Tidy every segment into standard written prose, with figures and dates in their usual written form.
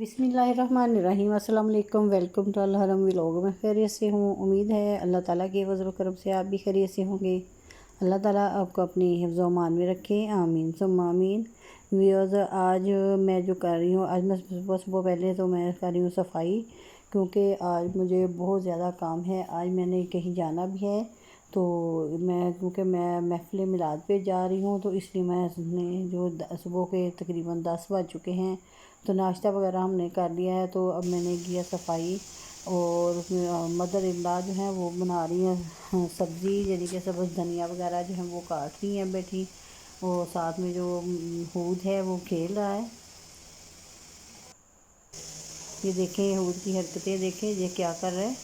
बिस्मिल्लाहिर्रहमानिर्रहीम। अस्सलाम वालेकुम। वेलकम टू अल हरम व्लॉग। मैं खैरियत से हूँ। उम्मीद है अल्लाह ताला के फज़ल करम से आप भी खैरियत से होंगे। अल्लाह ताला आपको अपनी हिफ्ज़ व मान में रखे, आमीन सुम्मा आमीन। व्यूअर्स, आज मैं जो कर रही हूँ, आज मैं सुबह पहले तो मैं कर रही हूँ सफाई, क्योंकि आज मुझे बहुत ज़्यादा काम है। आज मैंने कहीं जाना भी है, तो क्योंकि मैं महफ़िल मिलाद पे जा रही हूँ, तो इसलिए मैंने जो सुबह के तकरीबन 10 बज चुके हैं, तो नाश्ता वगैरह हमने कर लिया है। तो अब मैंने किया सफाई, और मदर इन लॉ जो हैं वो बना रही हैं सब्ज़ी, यानी कि सब्ज़ धनिया वगैरह जो हैं वो काट रही हैं बैठी, और साथ में जो हूद है वो खेल रहा है। ये देखें हूद की हरकतें, देखें ये क्या कर रहा है।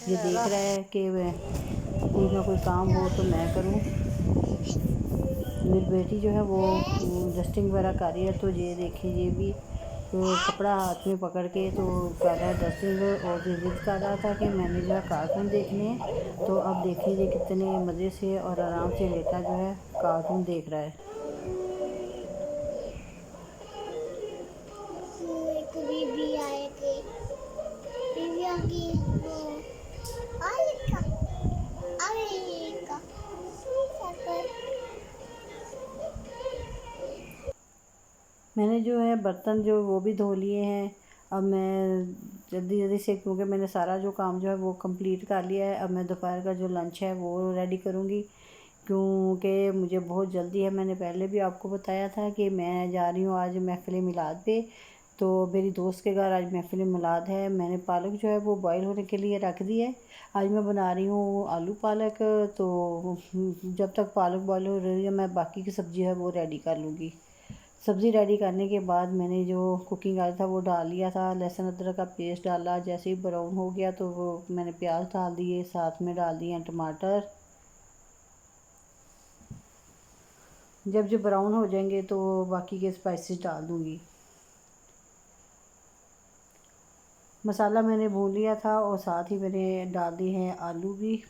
ये देख रहा है कि कोई ना कोई काम हो तो मैं करूं। मेरी बेटी जो है वो डस्टिंग वगैरह कर रही है, तो ये देखिए ये भी तो कपड़ा हाथ में पकड़ के तो कर रहा है डस्टिंग, और ये जिद कर रहा था कि मैंने जो है कार्टून देखने हैं। तो अब देखिए ये कितने मज़े से और आराम से लेटा जो है कार्टून देख रहा है। मैंने जो है बर्तन जो वो भी धो लिए हैं। अब मैं जल्दी जल्दी से, क्योंकि मैंने सारा जो काम जो है वो कंप्लीट कर लिया है, अब मैं दोपहर का जो लंच है वो रेडी करूँगी, क्योंकि मुझे बहुत जल्दी है। मैंने पहले भी आपको बताया था कि मैं जा रही हूँ आज महफ़िल मिलाद पे, तो मेरी दोस्त के घर आज महफ़िल मिलाद है। मैंने पालक जो है वो बॉयल होने के लिए रख दी है। आज मैं बना रही हूँ आलू पालक, तो जब तक पालक बॉयल हो रही है मैं बाकी की सब्ज़ी है वो रेडी कर लूँगी। सब्ज़ी रेडी करने के बाद मैंने जो कुकिंग आयल था वो डाल लिया था, लहसुन अदरक का पेस्ट डाला। जैसे ही ब्राउन हो गया तो वो मैंने प्याज डाल दिए, साथ में डाल दिए टमाटर। जब जो ब्राउन हो जाएंगे तो बाकी के स्पाइसेस डाल दूँगी। मसाला मैंने भून लिया था, और साथ ही मैंने डाल दिए हैं आलू भी।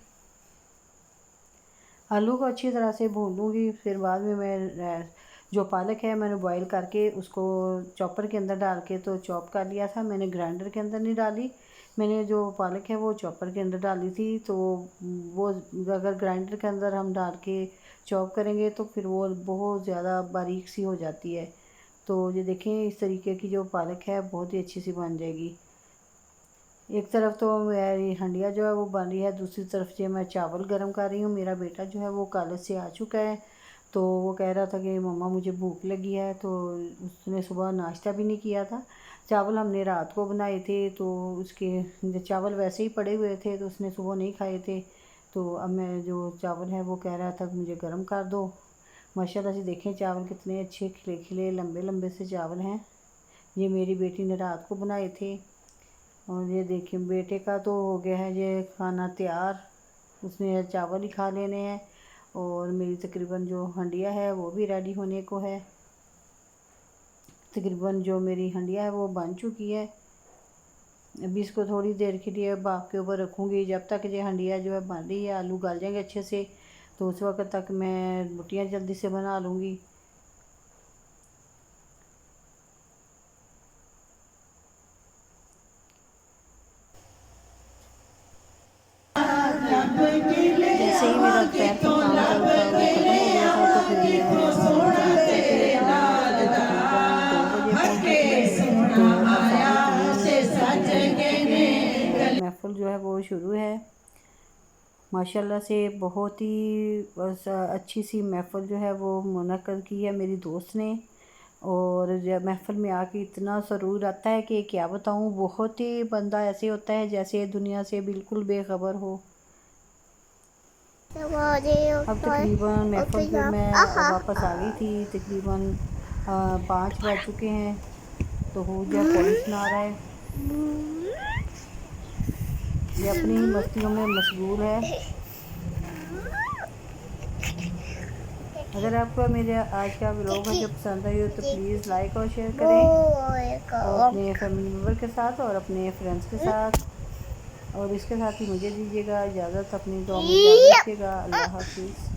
आलू को अच्छी तरह से भून लूँगी। फिर बाद में मैं जो पालक है मैंने बॉईल करके उसको चॉपर के अंदर डाल के तो चॉप कर लिया था। मैंने ग्राइंडर के अंदर नहीं डाली, मैंने जो पालक है वो चॉपर के अंदर डाली थी। तो वो अगर ग्राइंडर के अंदर हम डाल के चॉप करेंगे तो फिर वो बहुत ज़्यादा बारीक सी हो जाती है। तो ये देखें, इस तरीके की जो पालक है बहुत ही अच्छी सी बन जाएगी। एक तरफ तो मेरी हंडिया जो है वो बन रही है, दूसरी तरफ से मैं चावल गरम कर रही हूँ। मेरा बेटा जो है वो कॉलेज से आ चुका है, तो वो कह रहा था कि मम्मा मुझे भूख लगी है, तो उसने सुबह नाश्ता भी नहीं किया था। चावल हमने रात को बनाए थे, तो उसके चावल वैसे ही पड़े हुए थे, तो उसने सुबह नहीं खाए थे। तो अब मैं जो चावल है वो कह रहा था मुझे गर्म कर दो। माशाल्लाह से देखें चावल कितने अच्छे खिले खिले लंबे लंबे से चावल हैं। ये मेरी बेटी ने रात को बनाए थे। और ये देखिए बेटे का तो हो गया है ये खाना तैयार, उसने चावल ही खा लेने हैं। और मेरी तकरीबन जो हंडिया है वो भी रेडी होने को है। तकरीबन जो मेरी हंडिया है वो बन चुकी है। अभी इसको थोड़ी देर के लिए भाप के ऊपर रखूँगी, जब तक ये हंडिया जो है बन रही है, आलू गल जाएंगे अच्छे से, तो उस वक्त तक मैं रोटियाँ जल्दी से बना लूँगी। जैसे ही मेरा दोपहर का काम जो था वो ख़त्म हो गया था, तो फिर मैं नाश्ते पे तकरीबन 2 बजे पहुँची थी। महफ़िल जो है वो शुरू है। माशाल्लाह से बहुत ही अच्छी सी महफ़िल जो है वो मुनक्कद की है मेरी दोस्त ने। और जब महफ़िल में आके इतना सुरूर आता है कि क्या बताऊँ, बहुत ही बंदा ऐसे होता है जैसे दुनिया से बिल्कुल बेखबर हो। अब तकरीबन महफ़िल पे मैं वापस आ गई थी, तकरीबन 5 बज चुके हैं, तो हो गया पॉइंट सुना रहा है। ये अपनी मस्तियों में मशगूल है। अगर आपको मेरे आज का व्लॉग जो पसंद आई हो तो प्लीज़ लाइक और शेयर करें, और अपने फैमिली मेम्बर के साथ और अपने फ्रेंड्स के साथ। और इसके साथ ही मुझे दीजिएगा इजाज़त, अपनी दुआ में याद रखिएगा। अल्लाह हाफिज़।